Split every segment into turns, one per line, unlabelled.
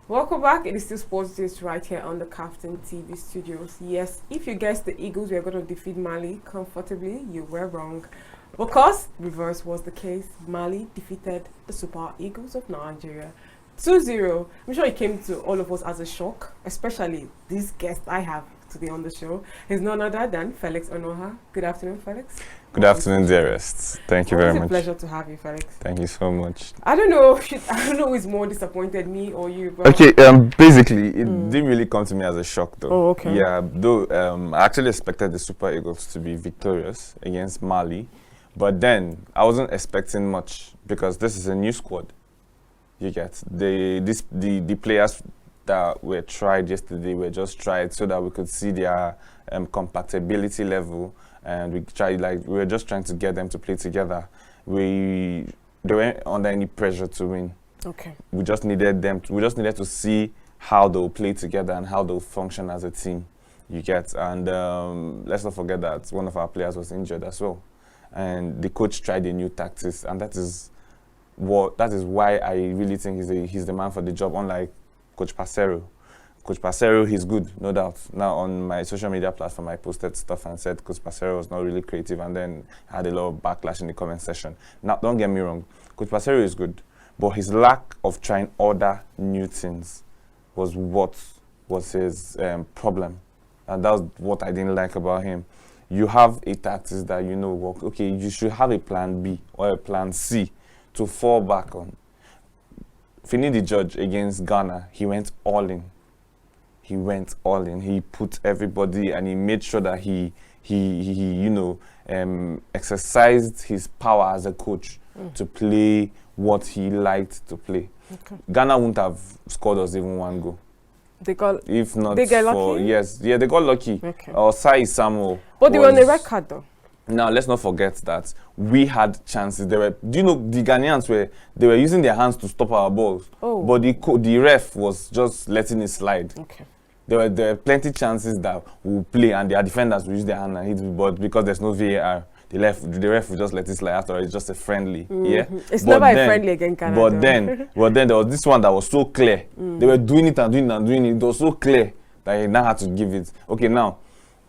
Welcome back. It is still Sports Days right here on the Captain TV studios. Yes, if you guessed the Eagles were going to defeat Mali comfortably, you were wrong. Because reverse was the case, Mali defeated the Super Eagles of Nigeria 2-0. I'm sure it came to all of us as a shock, especially this guest I have today on the show. He's none other than Felix Onoha. Good afternoon, Felix.
Good afternoon, dearest. Thank you very much.
It's a pleasure to have you, Felix.
Thank you so much.
I don't know who's more disappointed, me or you. But
Okay, basically, it didn't really come to me as a shock, though.
Oh, okay.
Yeah, though I actually expected the Super Eagles to be victorious against Mali, but then I wasn't expecting much because this is a new squad. You get the players that were tried yesterday were just tried so that we could see their compatibility level, and we were just trying to get them to play together. They weren't under any pressure to win.
Okay.
We just needed to see how they'll play together and how they'll function as a team. You get, and let's not forget that one of our players was injured as well, and the coach tried a new tactics, and that is why I really think he's the man for the job. Unlike Coach Passero. Coach Passero, he's good, no doubt. Now on my social media platform, I posted stuff and said Coach Passero was not really creative, and then had a lot of backlash in the comment section. Now, don't get me wrong, Coach Passero is good, but his lack of trying other new things was what was his problem, and that's what I didn't like about him. You have a tactics that you know work. Okay, you should have a plan B or a plan C to fall back on. Finidi George against Ghana, he went all in. He put everybody, and he made sure that he exercised his power as a coach to play what he liked to play.
Okay.
Ghana wouldn't have scored us even one goal.
They got
lucky. Yes, yeah, they got lucky.
Okay.
Or Sai Samuel.
But they were on the red card though.
Now let's not forget that we had chances. Do you know the Ghanaians were using their hands to stop our balls?
Oh.
But the ref was just letting it slide.
Okay.
There were plenty chances that we'll play and their defenders will use their hand and hit it, but because there's no VAR, the ref will just let it slide after all. It's just a friendly. Yeah.
It's never a friendly against Canada.
But then there was this one that was so clear. They were doing it and doing it and doing it. It was so clear that he now had to give it. Okay, now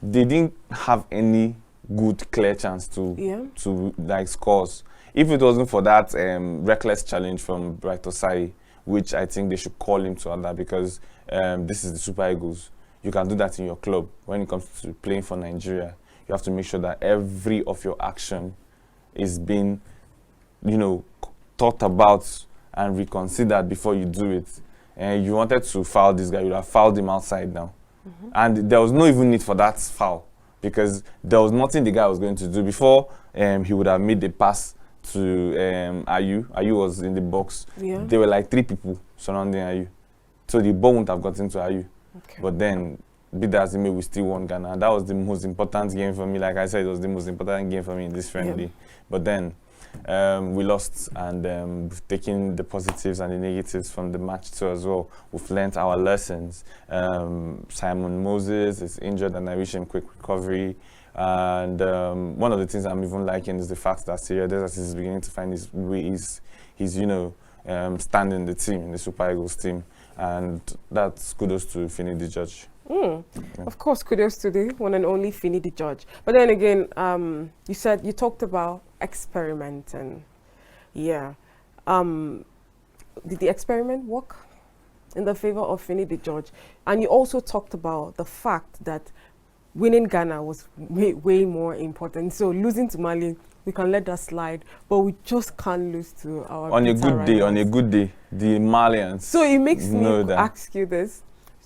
they didn't have any good clear chance to like scores. If it wasn't for that reckless challenge from Bright Osai, which I think they should call him to other, because this is the Super Eagles. You can do that in your club. When it comes to playing for Nigeria, you have to make sure that every of your action is being, thought about and reconsidered before you do it. And you wanted to foul this guy, you would have fouled him outside now. And there was no even need for that foul, because there was nothing the guy was going to do. Before he would have made the pass to Ayu. Ayu was in the box.
Yeah.
There were like 3 people surrounding Ayu. So the ball wouldn't have gotten to Ayu.
Okay.
But then, be that as it may, we still won Ghana. And that was the most important game for me. Like I said, it was the most important game for me in this friendly.
Yeah.
But then, we lost, and we've taken the positives and the negatives from the match too as well. We've learnt our lessons. Simon Moses is injured, and I wish him quick recovery. And one of the things I'm even liking is the fact that Syria Desert is beginning to find his way. He's standing the team, in the Super Eagles team. And that's kudos to Finidi George. Yeah.
Of course, kudos to the one and only Finidi George. But then again, you talked about experiment, and did the experiment work in the favor of Finidi George? And you also talked about the fact that winning Ghana was way more important. So losing to Mali, we can let that slide, but we just can't lose to our
on a good day, the Malians.
So it makes me ask you this: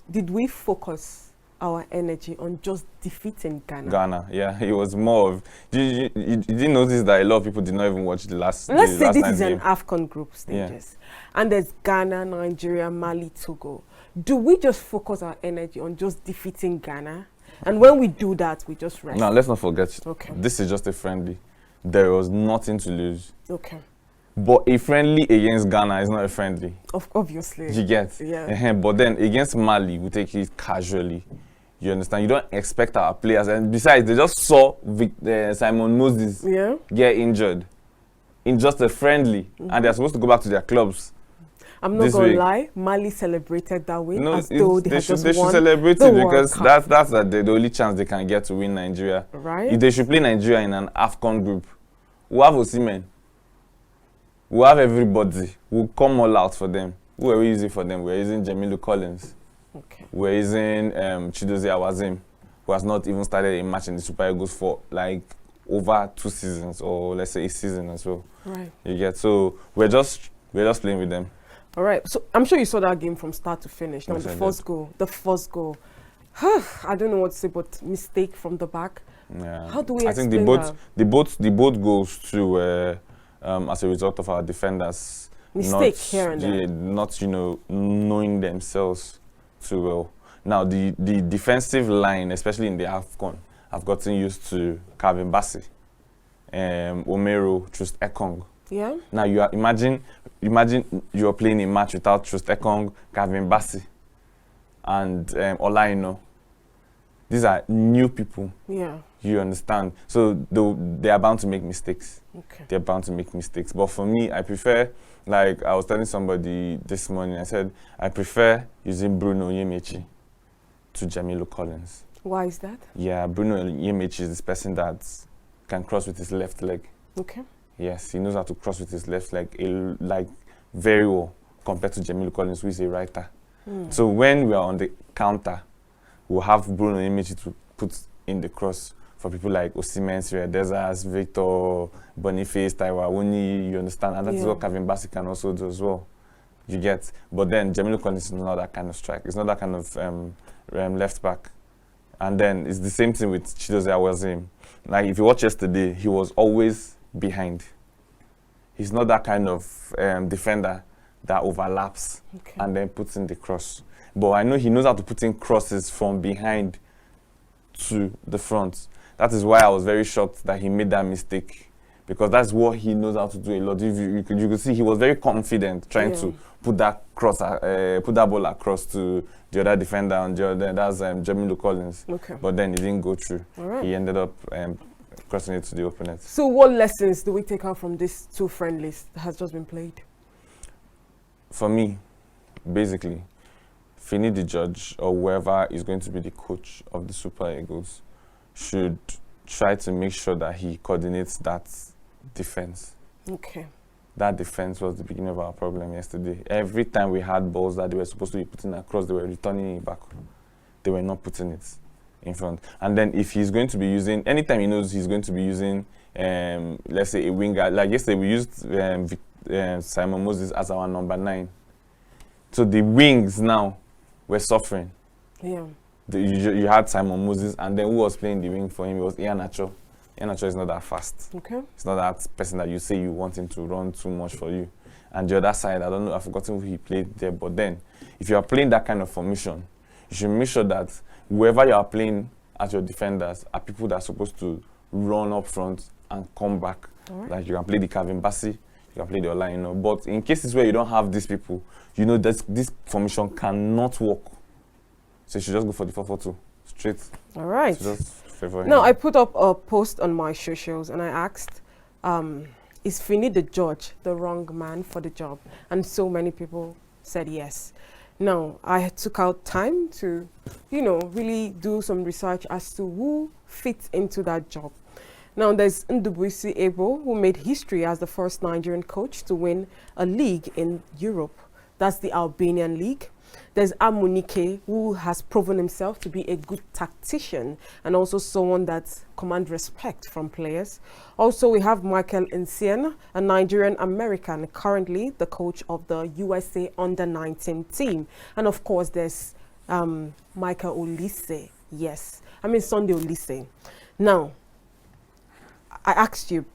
did we focus our energy on just defeating Ghana?
Ghana, yeah, it was more of. You didn't notice that a lot of people did not even watch the last.
Let's say this is
game.
an AFCON group stages, and there's Ghana, Nigeria, Mali, Togo. Do we just focus our energy on just defeating Ghana? And when we do that, we just rest?
Now, let's not forget,
okay,
this is just a friendly. There was nothing to lose.
Okay.
But a friendly against Ghana is not a friendly.
Obviously.
You get?
Yeah.
But then against Mali, we take it casually. You understand? You don't expect our players. And besides, they just saw Simon Moses get injured in just a friendly. And they're supposed to go back to their clubs.
I'm not
this
going to
week.
lie, Mali celebrated that win
No,
as though they had
should,
just
they should
won
celebrate
the
it
World
because
Cup.
that's the only chance they can get to win Nigeria.
Right?
If they should play Nigeria in an AFCON group, we'll have Osimhen. We'll have everybody. We'll come all out for them. Who are we using for them? We're using Jamilu Collins.
Okay.
We're using Chidozie Awazim, who has not even started a match in the Super Eagles for like over 2 seasons, or let's say a season as well.
Right.
You get, so we're just playing with them.
All right. So I'm sure you saw that game from start to finish. Now
Yes,
the
I
first goal. I don't know what to say, but mistake from the back.
Yeah.
How do we
I think
explain
the both goals to as a result of our defenders
Mistake here and there.
not knowing themselves too well. Now the defensive line, especially in the AFCON, have gotten used to Calvin Bassey, Omero, Trust Ekong.
Yeah.
Now you are imagine you're playing a match without Trust Ekong, Calvin Bassey, and Olaino. These are new people.
Yeah.
You understand? So they are bound to make mistakes.
Okay.
They're bound to make mistakes. But for me, I prefer, like I was telling somebody this morning, I said, I prefer using Bruno Yemechi to Jamilu Collins.
Why is that?
Yeah, Bruno Yemechi is this person that can cross with his left leg.
Okay.
Yes, he knows how to cross with his left leg, like very well, compared to Jamilu Collins, who is a writer. So when we are on the counter, we'll have Bruno Yemechi to put in the cross for people like Osimhen, Syria Desas, Victor, Boniface, Taiwa, Wuni, you understand? And that's what Calvin Bassey can also do as well. You get? But then Jamilu Collins is not that kind of strike. It's not that kind of left back. And then it's the same thing with Chidozie Awazim. Like if you watch yesterday, he was always behind. He's not that kind of defender that overlaps and then puts in the cross. But I know he knows how to put in crosses from behind to the front. That is why I was very shocked that he made that mistake, because that's what he knows how to do a lot. If you could see he was very confident trying to put that ball across to the other defender on the other. That's Jamilu Collins. Okay. But then it didn't go through. Right. He ended up crossing it to the opponent.
So what lessons do we take out from these 2 friendlies that has just been played?
For me, basically, Fini the judge or whoever is going to be the coach of the Super Eagles should try to make sure that he coordinates that defense. Okay. That defense was the beginning of our problem yesterday. Every time we had balls that they were supposed to be putting across, they were returning it back. They were not putting it in front. And then if he's going to be using, anytime he knows he's going to be using, let's say a winger, like yesterday we used Simon Moses as our number 9. So the wings now were suffering. Yeah. You had Simon Moses, and then who was playing the wing for him? It was Iheanacho. Iheanacho is not that fast. Okay. It's not that person that you say you want him to run too much for you. And the other side, I don't know, I've forgotten who he played there. But then, if you are playing that kind of formation, you should make sure that whoever you are playing as your defenders are people that are supposed to run up front and come back. Like you can play the Calvin Bassey, you can play the Olaino. But in cases where you don't have these people, you know that this formation cannot work. So you should just go for the 4-4-2 straight. All right. Now,
I put up a post on my socials and I asked, is Fini the judge the wrong man for the job? And so many people said yes. Now, I took out time to, really do some research as to who fits into that job. Now, there's Ndubuisi Ebo, who made history as the first Nigerian coach to win a league in Europe. That's the Albanian League. There's Amunike, who has proven himself to be a good tactician and also someone that commands respect from players. Also, we have Michael Nsien, a Nigerian-American, currently the coach of the USA Under-19 team. And of course, there's Michael Olise. Yes, Sunday Olise. Now, I asked you,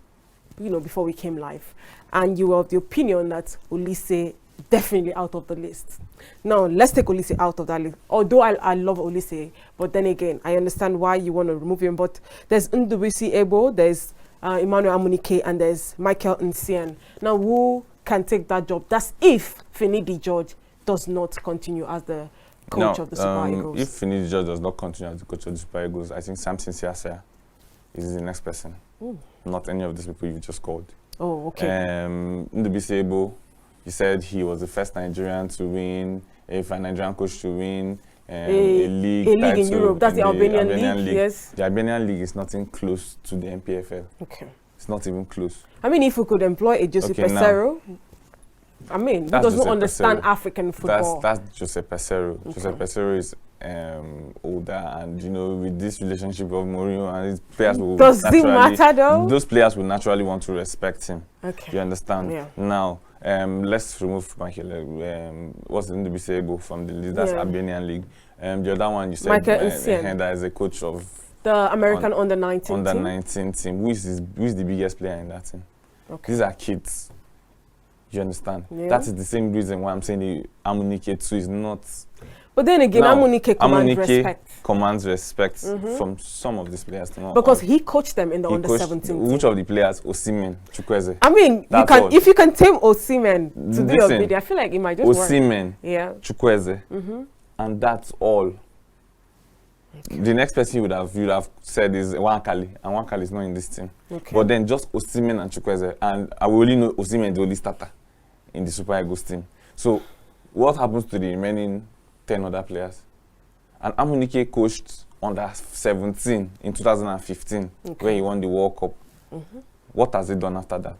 before we came live, and you were of the opinion that Olise definitely out of the list. Now, let's take Olise out of that list. Although I love Olise, but then again, I understand why you want to remove him. But there's Ndubuisi Ebo, there's Emmanuel Amunike, and there's Michael Nsien. Now, who can take that job? That's if Fini the judge does not continue as the coach of the Super Eagles.
If Fini the judge does not continue as the coach of the Super Eagles, I think Samson Siasia is the next person. Not any of these people you just called.
Oh, okay.
Ndubuisi Ebo He said he was the first Nigerian to win, a Nigerian coach to win a league
in Europe. That's the Albanian league. Yes.
The Albanian league is nothing close to the MPFL.
Okay.
It's not even close.
I mean, if we could employ a Jose Pesero, I mean, he doesn't understand African football.
That's Jose Pesero.
Okay.
Jose Pesero is older, and you know, with this relationship of Mourinho and his players will
does it matter though?
Those players will naturally want to respect him.
Okay.
You understand?
Yeah.
Now, let's remove Michael. What's the NWC go from the league? That's Albanian league. The other one you said, that is a coach of
the American under-19 team.
Under-19 team. Who is the biggest player in that team? Okay. These are kids. You understand? Yeah. That is the same reason why I'm saying the Amunike too is not.
But then again, Amunike
commands respect from some of these players.
Because he coached them in the under-17 team.
Which of the players? Osimhen, Chukwueze.
I mean, if you can tame Osimhen to do your video, I feel like it might just work.
Osimhen, Chukwueze, and that's all. Okay. The next person you'd have said is Wankali, and Wankali is not in this team. Okay. But then just Osimhen and Chukwueze, and I will only know Osimhen the only starter in the Super Eagles team. So, what happens to the remaining 10 other players? And Amunike coached under 17 in 2015, where he won the World Cup. What has he done after that?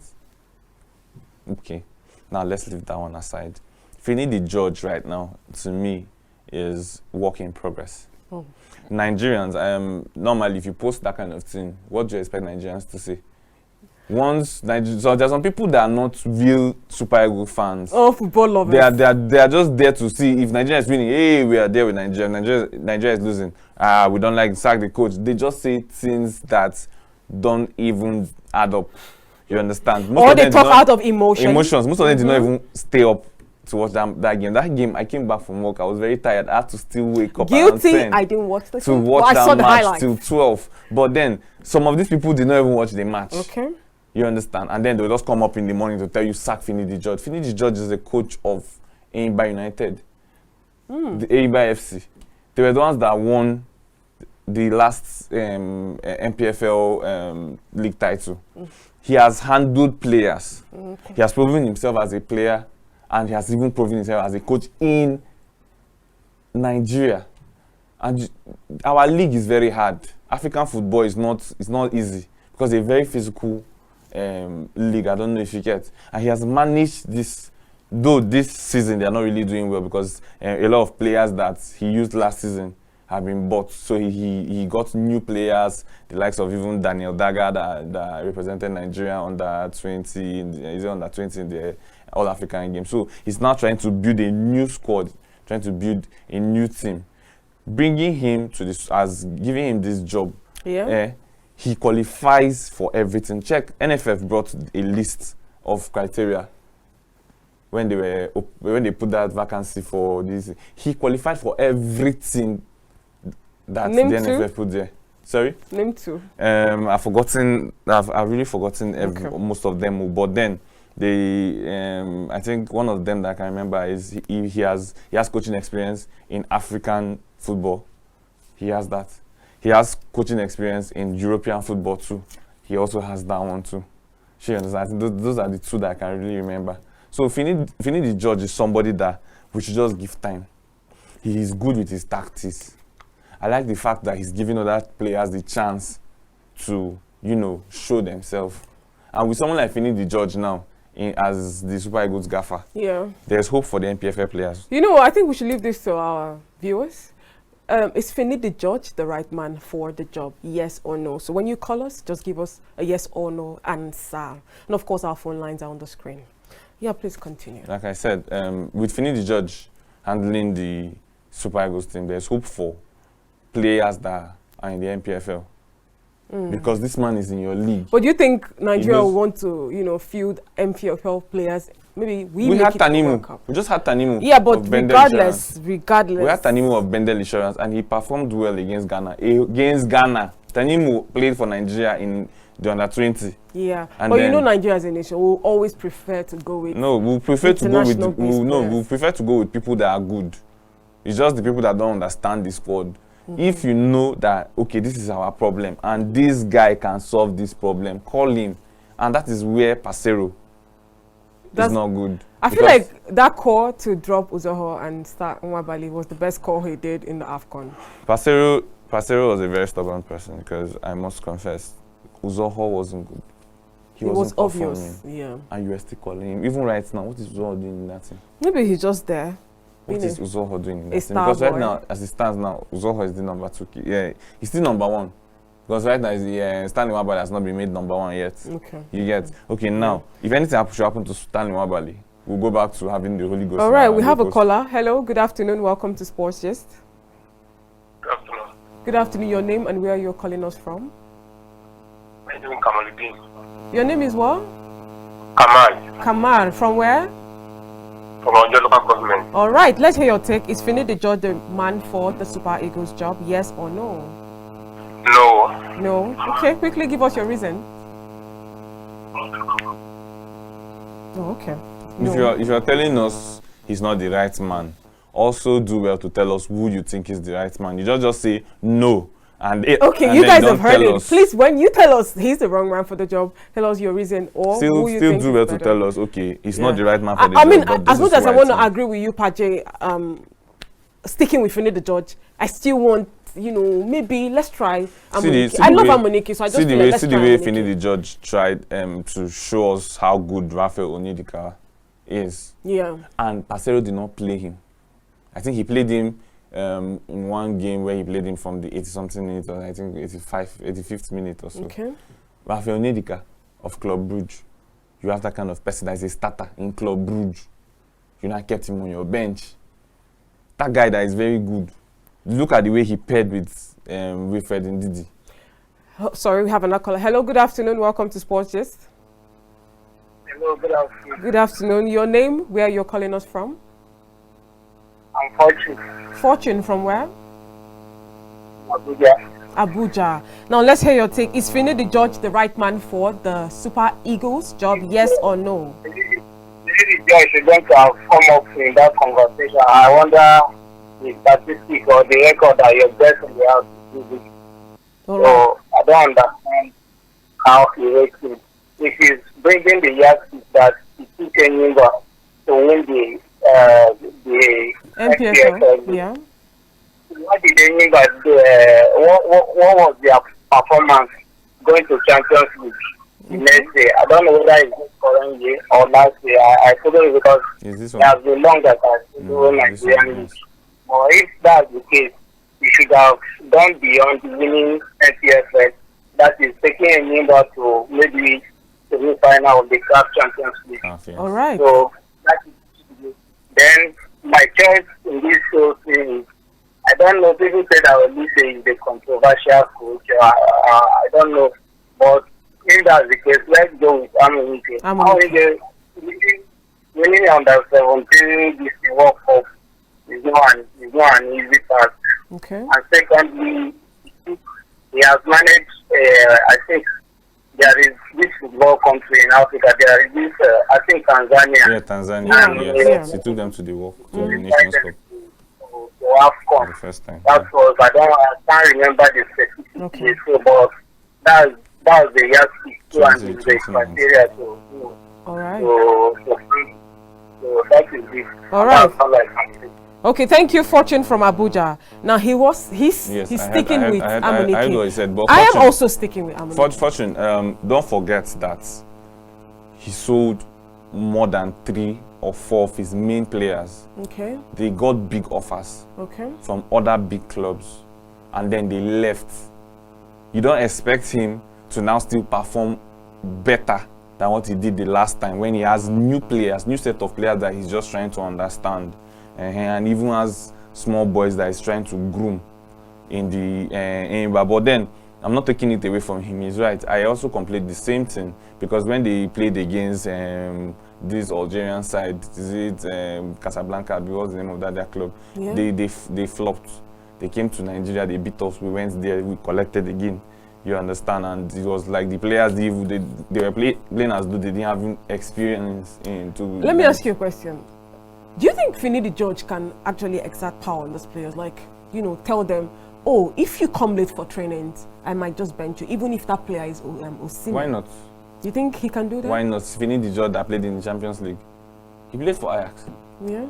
Okay, now let's leave that one aside. Finidi George right now, to me, is work in progress. Nigerians, normally if you post that kind of thing, what do you expect Nigerians to say? So there's some people that are not real Super Eagles fans.
Oh, football lovers.
They are just there to see if Nigeria is winning. Hey, we are there with Nigeria. Nigeria is losing. We don't like sack the coach. They just say things that don't even add up. You understand?
Or they talk out of emotions.
Most of them did not even stay up to watch that game. That game, I came back from work. I was very tired. I had to still wake up.
Guilty. I didn't watch the game.
To watch that match till 12. But then some of these people did not even watch the match.
Okay.
You understand? And then they'll just come up in the morning to tell you sack Finidi George. Finidi George is the coach of Enyimba United, the Enyimba FC. They were the ones that won the last MPFL league title. He has handled players. He has proven himself as a player, and he has even proven himself as a coach in Nigeria. And our league is very hard. African football is not easy because they're very physical league. I don't know if you get. And he has managed this, though this season they are not really doing well because a lot of players that he used last season have been bought. So he got new players, the likes of even Daniel Daga that represented Nigeria under 20, he's under 20 in the All African game. So he's now trying to build a new squad, trying to build a new team. Bringing him to this, as giving him this job, he qualifies for everything. Check, NFF brought a list of criteria when they put that vacancy for this. He qualified for everything that the NFF put there. Sorry?
Name two.
I've really forgotten most of them, but then I think one of them that I can remember is he has coaching experience in African football. He has that. He has coaching experience in European football too. He also has that one too. She understands. I think those are the two that I can really remember. So Finidi George is somebody that we should just give time. He is good with his tactics. I like the fact that he's giving other players the chance to, show themselves. And with someone like Finidi George now, as the Super Eagles gaffer, there's hope for the MPFL players.
I think we should leave this to our viewers. Is Finidi George the right man for the job? Yes or no? So when you call us, just give us a yes or no answer. And of course, our phone lines are on the screen. Yeah, please continue.
Like I said, with Finidi George handling the Super Eagles team, there's hope for players that are in the MPFL. Because this man is in your league.
But do you think Nigeria will want to, field MPFL players? Maybe we
had Tanimu. We just had Tanimu.
Yeah, but regardless. We had
Tanimu of Bendel Insurance, and he performed well against Ghana. Tanimu played for Nigeria in the under-20.
Yeah, and but Nigeria as a nation will always prefer to go with.
No, we prefer to go with. We prefer to go with people that are good. It's just the people that don't understand the squad. If you know that, okay, this is our problem and this guy can solve this problem, call him. And that is where Pesero It's not good.
I feel like that call to drop Uzoho and start Nwabali was the best call he did in the AFCON.
Pasero was a very stubborn person because I must confess, Uzoho wasn't good. He
was
wasn't
obvious,
performing,
yeah.
and you were still calling him. Even right now, what is Uzoho doing in that team?
Maybe he's just there.
What is Uzoho doing in that team?
Because
right now, as it stands now, Uzoho is the number 2 key. Yeah, he's still number 1. Because right now, Stanley Nwabali has not been made number 1 yet.
Okay.
You get? Okay, now, if anything should happen to Stanley Nwabali, we'll go back to having the Holy Ghost.
All right, we have a caller. Hello, good afternoon. Welcome to Sports Gist.
Good afternoon.
Good afternoon. Your name and where you're calling us from?
My name is Kamaluddin.
Your name is what?
Kamal.
Kamal. From where?
From our local government.
All right, let's hear your take. Is Fini the judge the man for the Super Eagles job? Yes or no?
No.
No. Okay, quickly give us your reason. Oh, okay. No.
If you're telling us he's not the right man, also do well to tell us who you think is the right man. You just say no.
Okay, you guys have heard it. Please, when you tell us he's the wrong man for the job, tell us your reason or who you think
do well to tell us, okay, he's not the right man for the job.
I mean, as much as I want to agree with you, Paje, sticking with Fini the judge, I still want, maybe let's try. I love Amonike, so I just feel like let's try.
See the way Fini the judge tried to show us how good Rafael Onyedika is.
Yeah.
And Pasero did not play him. I think he played him in one game where he played him from the 80-something minute, or I think 85th minute or so.
Okay.
Rafael Onyedika of Club Brugge. You have that kind of person that is a starter in Club Brugge. You not kept him on your bench. That guy that is very good. Look at the way he paired with Wilfred Ndidi.
Oh, sorry, we have another caller. Hello, good afternoon. Welcome to Sports Gist.
Hello, good afternoon.
Good afternoon. Your name, where you're calling us from?
I'm Fortune.
Fortune from where?
Abuja.
Abuja. Now let's hear your take. Is Fini the judge the right man for the Super Eagles job? Yes or no?
The judge is going to have come up in that conversation. I wonder the statistic or the record that your best in the house to do this.
All
So
right.
I don't understand how he rates it. If he's bringing the yardstick that he took Enyimba to win the
MPFL, yeah.
What did Enyimba do? What was their performance going to Champions League next year? I don't know whether it's this current year or last year. I couldn't because it has been long that I do Nigerian League. But if that's the case, you should have gone beyond winning MPFL. That is taking Enyimba to maybe the new final of the CAF Champions League.
Okay.
All right.
So that is then my choice in this whole thing is, I don't know, people say that Olise is a controversial coach. I don't know. But if that's the case, let's go with Amonike. Amonike winning under 17 this World Cup is not an easy task.
Okay.
And secondly, he has managed, I think, there is this football country in Africa. There is this, I think, Tanzania.
Yeah, Tanzania. Yes. He took them to the Nations Cup.
To AFCON.
The first time.
That was, I can't remember the specific
Okay.
date, but that was the yardstick too, and the criteria to
All right.
so that is it.
All right.
That's all I can say.
Okay, thank you, Fortune from Abuja. Now he's sticking with Amonike.
I heard what he said, but
I am also sticking with Amonike.
Fortune, don't forget that he sold more than 3 or 4 of his main players.
Okay.
They got big offers
Okay.
from other big clubs, and then they left. You don't expect him to now still perform better than what he did the last time when he has new set of players that he's just trying to understand, and even has small boys that he's trying to groom in the but then I'm not taking it away from him. He's right. I also complained the same thing because when they played against this Algerian side, is it Casablanca? What's the name of that club?
Yeah.
They flopped. They came to Nigeria. They beat us. We went there. We collected again. You understand? And it was like the players they were playing as though they didn't have experience into.
Let me ask you a question. Do you think Fini the judge can actually exert power on those players? Like, tell them, oh, if you come late for trainings, I might just bench you, even if that player is Osimhen.
Why not?
You think he can do that?
Why not? Finidi George that played in the Champions League. He played for Ajax.
Yeah.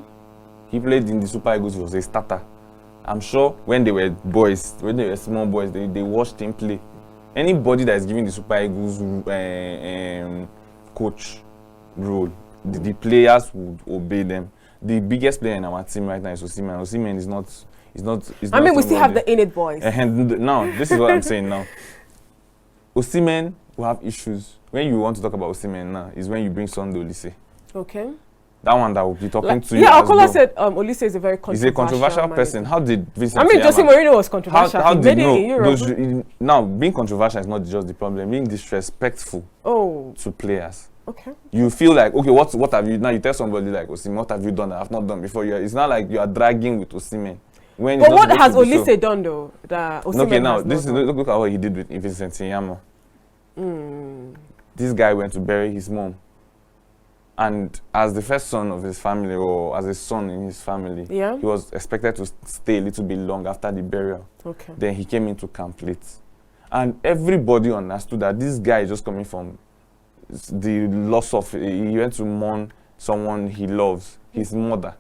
He played in the Super Eagles. He was a starter. I'm sure when they were boys, when they were small boys, they watched him play. Anybody that is giving the Super Eagles coach role, the players would obey them. The biggest player in our team right now is Osimhen. Osimhen is not.
I mean, we still have the innate boys.
Now, this is what I'm saying now. Osimhen will have issues. When you want to talk about Osimhen now, is when you bring Sunday Olise.
Okay.
That one that will be talking to you.
Yeah, Okola said Olise is a very controversial
He's a controversial person. How did Vincent
I mean, Jose Mourinho was controversial.
How
he
did
made it in Europe.
now, being controversial is not just the problem. Being disrespectful to players.
Okay.
You feel like, okay, what have you... Now, you tell somebody like, Osimhen, what have you done that I've not done before? It's not like you are dragging with Osimhen.
But what has Olise done, though?
Okay, now, look at what he did with Vincent Nyama. This guy went to bury his mom. And as the first son of his family, or as a son in his family, he was expected to stay a little bit long after the burial.
Okay.
Then he came into camp late. And everybody understood that this guy is just coming from the loss of... He went to mourn someone he loves, his mother.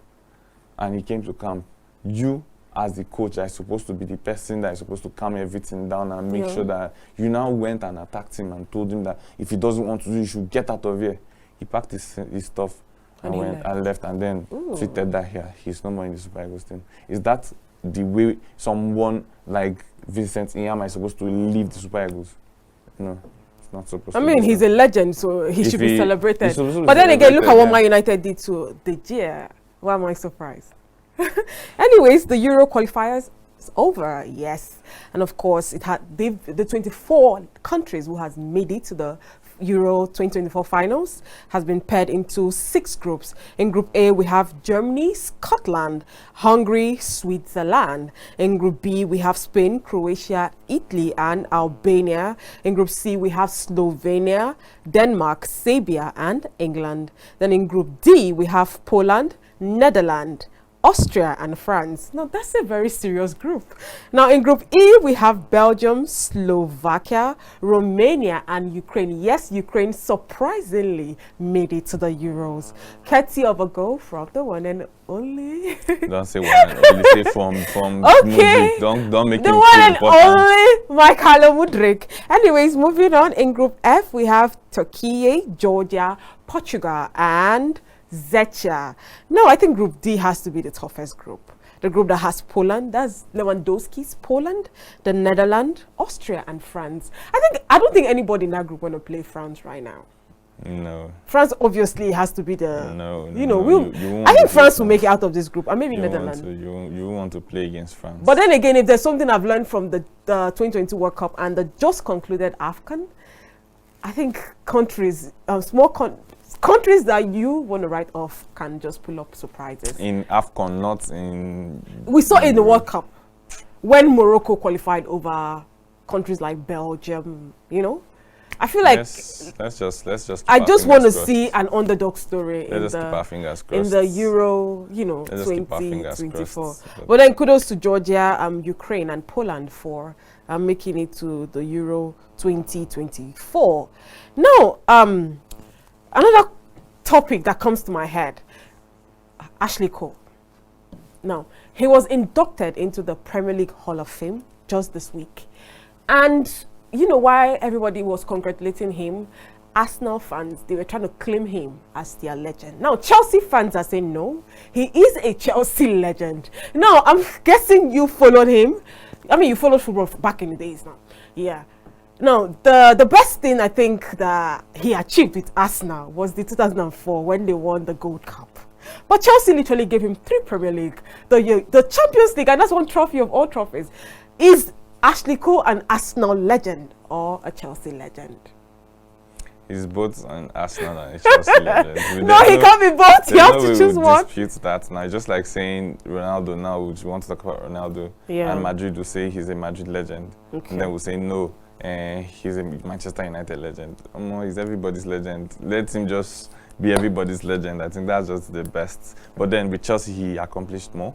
And he came to camp. You, as the coach, are supposed to be the person that is supposed to calm everything down and make sure that you now went and attacked him and told him that if he doesn't want to do, you should get out of here. He packed his stuff and went and left, and then tweeted that he's no more in the Super Eagles team. Is that the way someone like Vincent Nyama is supposed to leave the Super Eagles? No, it's not supposed to.
I mean, he's a legend, so he should be celebrated. But then
again,
look at what Man United did to De Gea. Why am I surprised? Anyways, the Euro qualifiers is over, yes. And of course, the 24 countries who has made it to the Euro 2024 finals has been paired into 6 groups. In Group A, we have Germany, Scotland, Hungary, Switzerland. In Group B, we have Spain, Croatia, Italy, and Albania. In Group C, we have Slovenia, Denmark, Serbia, and England. Then in Group D, we have Poland, Netherlands, Austria, and France. Now, that's a very serious group. Now, in Group E, we have Belgium, Slovakia, Romania, and Ukraine. Yes, Ukraine surprisingly made it to the Euros. Courtesy of a goal from the one and only.
Don't say one and only. Say from
okay.
Don't make
the
him
one and
important.
only Michael Mudryk. Anyways, moving on. In Group F, we have Turkey, Georgia, Portugal, and Czechia. No, I think Group D has to be the toughest group. The group that has Poland, that's Lewandowski's Poland, the Netherlands, Austria, and France. I don't think anybody in that group want to play France right now.
No.
France obviously has to be the...
No.
I think France will make it out of this group, and maybe Netherlands.
You want to play against France.
But then again, if there's something I've learned from the 2022 World Cup and the just concluded AFCON, I think countries, countries that you want to write off can just pull up surprises.
In AFCON, not in...
We saw in the World Cup when Morocco qualified over countries like Belgium, I feel like...
Yes, let's just
I just want to see an underdog story
in
the Euro, 2024. But then kudos to Georgia, Ukraine, and Poland for making it to the Euro 2024. Now, another topic that comes to my head, Ashley Cole. Now, he was inducted into the Premier League Hall of Fame just this week. And you know why everybody was congratulating him? Arsenal fans, they were trying to claim him as their legend. Now, Chelsea fans are saying no, he is a Chelsea legend. Now, I'm guessing you followed him. I mean, you followed football back in the days now. Yeah. Now, the best thing I think that he achieved with Arsenal was the 2004 when they won the Gold Cup. But Chelsea literally gave him 3 Premier League, the Champions League, and that's one trophy of all trophies. Is Ashley Cole an Arsenal legend or a Chelsea legend?
He's both an Arsenal and a Chelsea legend.
No, he can't be both. You have to choose one.
Dispute that now. Just like saying Ronaldo now, we want to talk about Ronaldo, and Madrid will say he's a Madrid legend, and then we'll say no, he's a Manchester United legend. He's everybody's legend. Let him just be everybody's legend. I think that's just the best. But then with Chelsea, he accomplished more.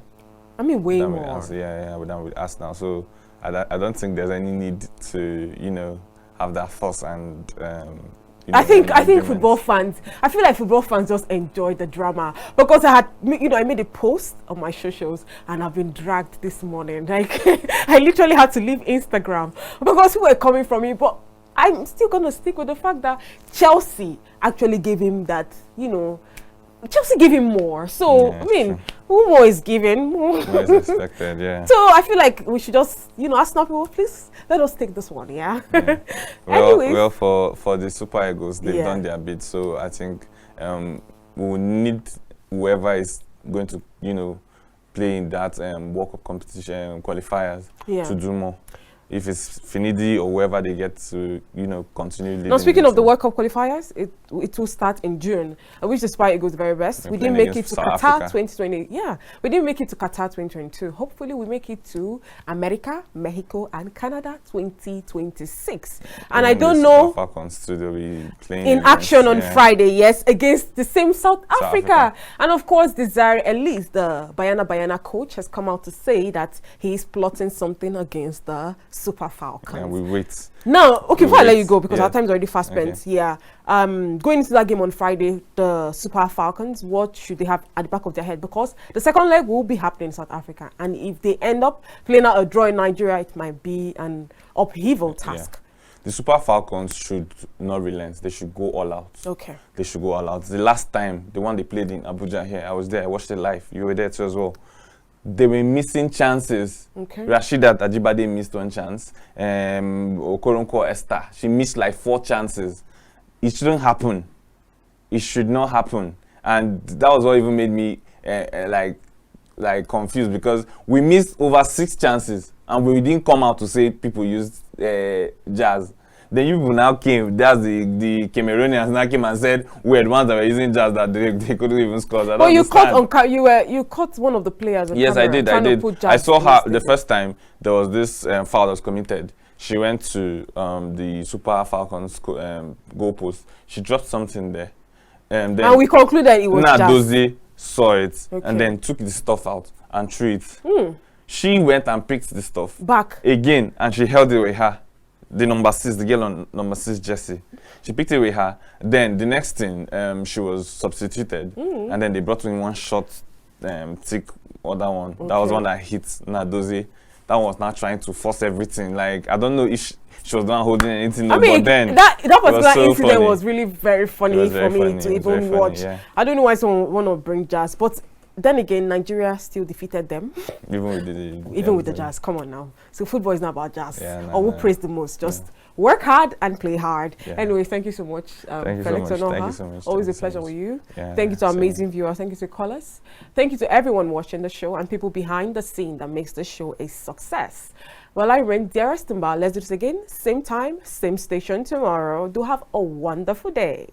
I mean, way more.
Than with Arsenal. So I don't think there's any need to, have that fuss and
I think football fans, I feel like football fans just enjoy the drama, because I made a post on my socials and I've been dragged this morning. Like, I literally had to leave Instagram because people were coming from me. But I'm still going to stick with the fact that Chelsea actually gave him that, Chelsea gave him more. So,
Yeah,
I mean,
true.
who more is given?
More is expected, yeah.
So I feel like we should just, ask now people, please let us take this one, yeah?
Yeah.
Anyways.
Well, for the Super Eagles, they've
Yeah.
done their bit. So I think we will need whoever is going to, play in that World Cup competition qualifiers
Yeah.
to do more. If it's Finidi or whoever they get to, continue leading.
Now, speaking of the
team.
World Cup qualifiers, it will start in June. I wish the Super Eagles the very best.
We're
We didn't
playing
make it
against
to
South
Qatar
Africa.
2020. Yeah, we didn't make it to Qatar 2022. Hopefully, we make it to America, Mexico, and Canada 2026. And I
Even the
don't
Super
know,
Falcons too, they'll be playing
in
against,
action on
yeah.
Friday, yes, against the same South Africa.
Africa.
And of course, Desire Elise, the Bayana coach, has come out to say that he is plotting something against the Super Falcons.
And we wait.
Now, okay, before I let
wait,
you go, because
yeah.
our time's already fast spent, yeah. Going into that game on Friday, the Super Falcons, what should they have at the back of their head? Because the second leg will be happening in South Africa. And if they end up playing out a draw in Nigeria, it might be an upheaval task.
The Super Falcons should not relent. They should go all out.
Okay.
They should go all out. The last time, the one they played in Abuja here, I was there. I watched it live. You were there too as well. They were missing chances.
Okay.
Rashidat Ajibade missed one chance. Okoronko Esther, she missed like 4 chances. It shouldn't happen. It should not happen. And that was what even made me like confused, because we missed over 6 chances and we didn't come out to say people used jazz. Then you people now came, that's the Cameroonians now came and said we're the ones that were using jazz, that they couldn't even score. I
Well, you
understand.
caught you caught one of the players on
Yes, I
camera
did.
trying to put
I
jazz
saw
in
her
his
the
thing.
first time there was this foul that was committed. She went to the Super Falcons goalpost. She dropped something there. Then
And we concluded it was jazz.
Nadozie saw it
Okay.
and then took the stuff out and threw it. She went and picked the stuff
Back.
again and she held it with her. The number 6, the girl on number 6, Jessie. She picked it with her. Then the next thing, she was substituted, and then they brought in one short, thick other one. That was
Okay.
one that hit Nadozie. That one was not trying to force everything. Like, I don't know if she was not holding anything.
I
up,
mean,
but then
that particular
so
incident
funny.
was really very funny
was
for
very
me
funny,
to
it was very
even
funny,
watch.
yeah.
I don't know why someone want to bring jazz, but then again, Nigeria still defeated them,
even with the
jazz. Come on now. So football is not about jazz.
Yeah, no,
or who
no.
praise the most. Just work hard and play hard.
Yeah.
Anyway, thank you so much,
Thank you so
Felix
much.
Onoha.
Thank you so much.
Always
Thank
a
you so
pleasure
much.
with you.
Yeah,
Thank you to our
same.
amazing viewers. Thank you to callers. Thank you to everyone watching the show and people behind the scene that makes the show a success. Well, I remain Dearest Timba. Let's do this again. Same time, same station tomorrow. Do have a wonderful day.